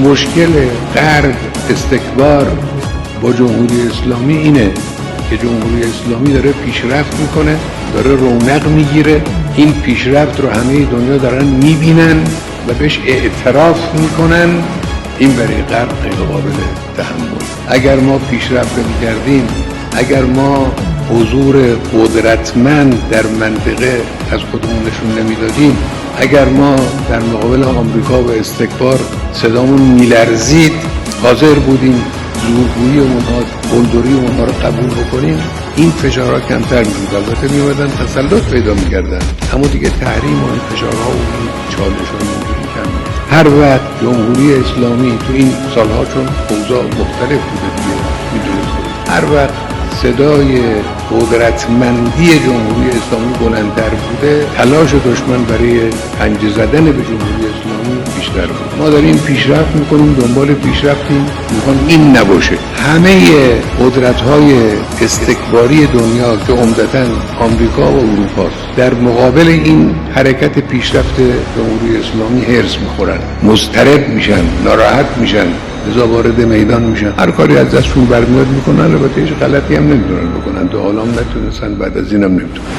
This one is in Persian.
مشکل غرب استکبار با جمهوری اسلامی اینه که جمهوری اسلامی داره پیشرفت میکنه، داره رونق میگیره. این پیشرفت رو همه دنیا دارن میبینن و بهش اعتراف میکنن. این برای غرب غیر قابل تحمل. اگر ما پیشرفت میکردیم، اگر ما حضور قدرتمند در منطقه از خودمون نشون نمیدادیم، اگر ما در مقابل آمریکا و استکبار صدامون میلرزید، حاضر بودیم زورگویی اونها، قلدری اونها رو قبول بکنیم، این فشارها کمتر میشد. البته میومدن تسلط پیدا میکردن، اما دیگه تحریم و این فشارها و این چالش‌ها اینجوری کم میشد. هر وقت جمهوری اسلامی تو این سالها، چون اوضاع مختلف بوده دیگه میدونید، هر وقت صدای قدرتمندی جمهوری اسلامی بلندتر بوده، تلاش دشمن برای پنجه زدن به جمهوری اسلامی بیشتر بود. ما داریم پیشرفت میکنیم، دنبال پیشرفتیم، میخوام این نباشه. همه قدرت‌های استکباری دنیا که عمدتاً آمریکا و اروپاست، در مقابل این حرکت پیشرفت جمهوری اسلامی هرس میخورن، مضطرب میشن، ناراحت میشن، لذا وارد میدان میشن، هر کاری از دستشون برمیاد میکنن. البته هیچ غلطی هم نمیتونن بکنن، تا حالا هم نتونستن، بعد از اینم نمیتونن.